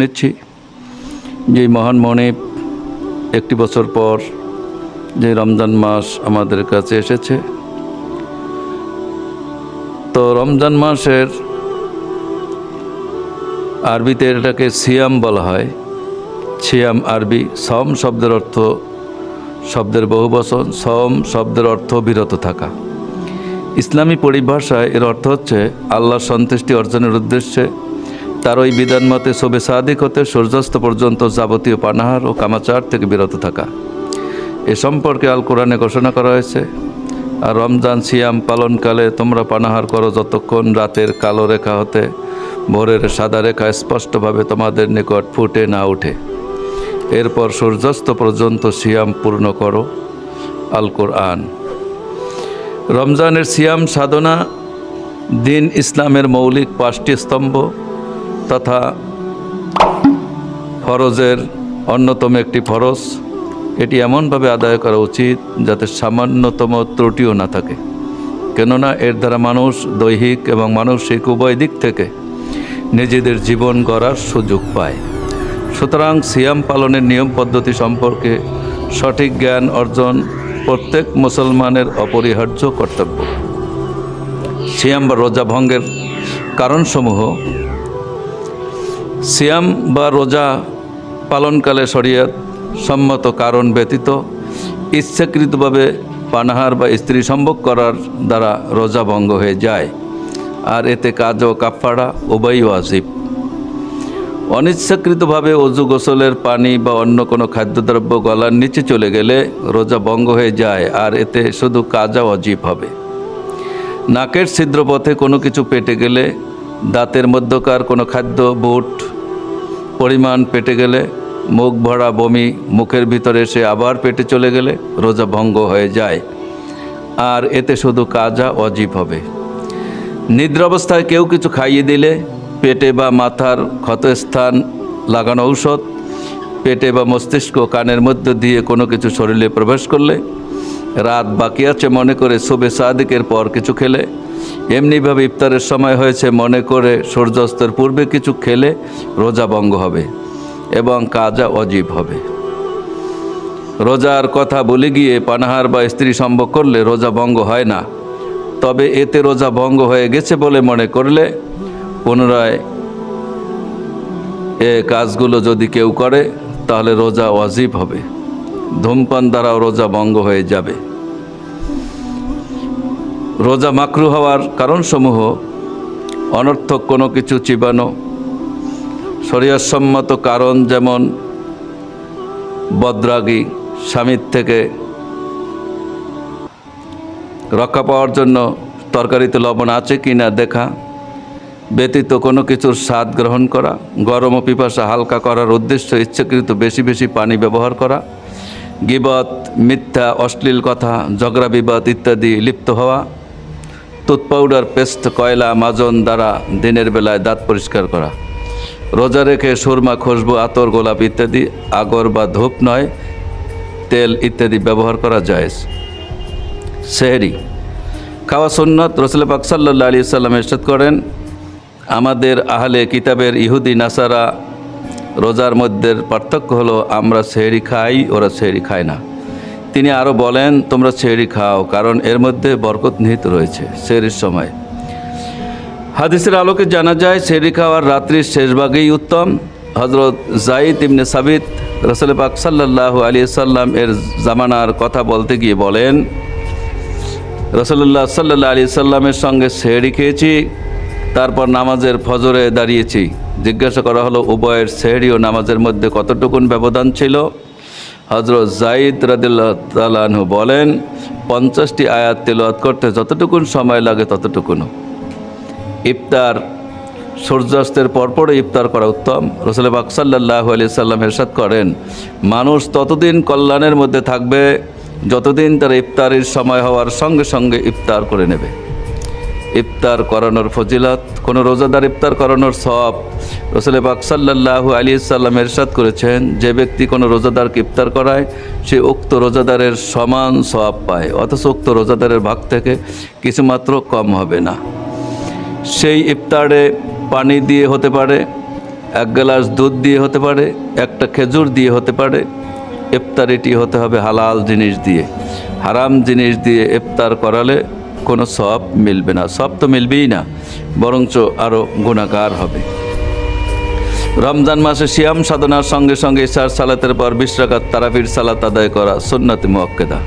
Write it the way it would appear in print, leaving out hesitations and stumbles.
নিচ্ছি যে মহান মনিব একটি বছর পর যে রমজান মাস আমাদের কাছে এসেছে, তো রমজান মাসের আরবিতে এটাকে সিয়াম বলা হয়। সিয়াম আরবি সম শব্দের অর্থ, শব্দের বহুবচন, সম শব্দের অর্থ বিরত থাকা। ইসলামী পরিভাষায় এর অর্থ হচ্ছে আল্লাহর সন্তুষ্টি অর্জনের উদ্দেশ্যে তার ওই বিধান মতে শবে সাদিক হতে সূর্যাস্ত পর্যন্ত যাবতীয় পানাহার ও কামাচার থেকে বিরত থাকা। এ সম্পর্কে আল কোরআনে ঘোষণা করা হয়েছে, আর রমজান সিয়াম পালনকালে তোমরা পানাহার করো যতক্ষণ রাতের কালো রেখা হতে ভোরের সাদা রেখা স্পষ্টভাবে তোমাদের নিকট ফুটে না ওঠে। এরপর সূর্যাস্ত পর্যন্ত সিয়াম পূর্ণ করো। আল কোরআন। রমজানের সিয়াম সাধনা দিন ইসলামের মৌলিক 5টি স্তম্ভ তথা ফরজের অন্যতম একটি ফরজ। এটি এমনভাবে আদায় করা উচিত যাতে সামান্যতম ত্রুটিও না থাকে, কেননা এর দ্বারা মানুষ দৈহিক এবং মানসিক উভয় দিক থেকে নিজেদের জীবন গড়ার সুযোগ পায়। সুতরাং সিয়াম পালনের নিয়ম পদ্ধতি সম্পর্কে সঠিক জ্ঞান অর্জন প্রত্যেক মুসলমানের অপরিহার্য কর্তব্য। সিয়াম বা রোজা ভঙ্গের কারণসমূহ। সিয়াম বা রোজা পালনকালে শরীয়ত সম্মত কারণ ব্যতীত ইচ্ছাকৃতভাবে পানাহার বা স্ত্রী সম্ভোগ করার দ্বারা রোজা ভঙ্গ হয়ে যায়, আর এতে কাজ ও কাফারা উভয়ই ওয়াজিব। অনিচ্ছাকৃতভাবে অজু গোসলের পানি বা অন্য কোনো খাদ্যদ্রব্য গলার নিচে চলে গেলে রোজা ভঙ্গ হয়ে যায়, আর এতে শুধু কাজা ওয়াজিব হবে। নাকের ছিদ্রপথে কোনো কিছু পেটে গেলে, দাঁতের মধ্যকার কোনো খাদ্য বুট পরিমাণ পেটে গেলে, মুখ ভরা বমি মুখের ভিতরে এসে আবার পেটে চলে গেলে রোজা ভঙ্গ হয়ে যায়, আর এতে শুধু কাজা ওয়াজিব হবে। নিদ্রা অবস্থায় কেউ কিছু খাইয়ে দিলে, পেটে বা মাথার ক্ষতস্থান লাগানো ঔষধ, পেটে বা মস্তিষ্ক কানের মধ্য দিয়ে কোনো কিছু শরীরে প্রবেশ করলে, রাত বাকি আছে মনে করে শবে সাদিকের পর কিছু খেলে, এমনিভাবে ইফতারের সময় হয়েছে মনে করে সূর্যাস্তের পূর্বে কিছু খেলে রোজা ভঙ্গ হবে এবং কাজা ওয়াজিব হবে। রোজার কথা বলে গিয়ে পানাহার বা স্ত্রী সম্ভোগ করলে রোজা ভঙ্গ হয় না, তবে এতে রোজা ভঙ্গ হয়ে গেছে বলে মনে করলে পুনরায় এ কাজগুলো যদি কেউ করে তাহলে রোজা ওয়াজিব হবে। ধূমপান দ্বারাও রোজা ভঙ্গ হয়ে যাবে। রোজা মাকরু হওয়ার কারণসমূহ। অনর্থক কোনো কিছু চিবানো। শরীয়তসম্মত কারণ যেমন বদরাগী, স্বামীর থেকে রক্ষা পাওয়ার জন্য তরকারিতে লবণ আছে কি না দেখা, ব্যতীত কোনো কিছুর স্বাদ গ্রহণ করা, গরম ও পিপাসা হালকা করার উদ্দেশ্যে ইচ্ছাকৃত বেশি বেশি পানি ব্যবহার করা, গীবত, মিথ্যা, অশ্লীল কথা, ঝগড়া বিবাদ ইত্যাদি লিপ্ত হওয়া, টুথ পাউডার, পেস্ট, কয়লা, মাজন দ্বারা দিনের বেলায় দাঁত পরিষ্কার করা, রোজা রেখে সুরমা, খুশবু, আতর, গোলাপ ইত্যাদি, আগর বা ধূপ নয় তেল ইত্যাদি ব্যবহার করা জায়েজ। সেহরি খাওয়া সুন্নত। রাসূল পাক সাল্লাল্লাহু আলাইহি ওয়াসাল্লাম ইরশাদ করেন, আমাদের আহলে কিতাবের ইহুদি নাসারা রোজার মধ্যে পার্থক্য হলো আমরা সেহরি খাই, ওরা সেহরি খায় না। তিনি আরও বলেন, তোমরা সেহরি খাও, কারণ এর মধ্যে বরকত নিহিত রয়েছে সেহরির সময়। হাদিসের আলোকে জানা যায় সেহরি খাওয়ার রাত্রির শেষ ভাগেই উত্তম। হযরত যায়েদ ইবনে সাবিত রাসূল পাক সাল্লাল্লাহু আলাইহি ওয়াসাল্লাম এর জামানার কথা বলতে গিয়ে বলেন, রাসূলুল্লাহ সাল্লাল্লাহু আলাইহি ওয়াসাল্লামের সঙ্গে সেহরি খেয়েছি, তারপর নামাজের ফজরে দাঁড়িয়েছি। জিজ্ঞাসা করা হলো, উভয়ের সেহরি ও নামাজের মধ্যে কতটুকুন ব্যবধান ছিল? হযরত যায়েদ রাদিয়াল্লাহু তাআলা আনহু বলেন, 50টি আয়াত তেলাওয়াত করতে যতটুকুন সময় লাগে ততটুকুন। ইফতার সূর্যাস্তের পরপরই ইফতার করা উত্তম। রাসূল পাক সাল্লাল্লাহু আলাইহি ওয়াসাল্লাম ইরশাদ করেন, মানুষ ততদিন কল্যাণের মধ্যে থাকবে যতদিন তার ইফতারের সময় হওয়ার সঙ্গে সঙ্গে ইফতার করে নেবে। ইফতার করানোর ফজিলত। কোনো রোজাদার ইফতার করানোর সওয়াব রাসূল পাক সাল্লাল্লাহু আলাইহি ওয়াসাল্লাম ইরশাদ করেছেন, যে ব্যক্তি কোনো রোজাদারকে ইফতার করায় সে উক্ত রোজাদারের সমান সওয়াব পায়, অথচ উক্ত রোজাদারের ভাগ থেকে কিছুমাত্র কম হবে না। সেই ইফতারে পানি দিয়ে হতে পারে, এক গ্লাস দুধ দিয়ে হতে পারে, একটা খেজুর দিয়ে হতে পারে। ইফতারিটি হতে হবে হালাল জিনিস দিয়ে। হারাম জিনিস দিয়ে ইফতার করালে কোনো সওয়াব মিলবে না, সওয়াব তো মিলবেই না, বরঞ্চ আরও গুনাহগার হবে। রমজান মাসে সিয়াম সাধনার সঙ্গে সঙ্গে ইশার সালাতের পর 20 রাকাত তারাবির সালাত আদায় করা সুন্নাতে মুআক্কাদা।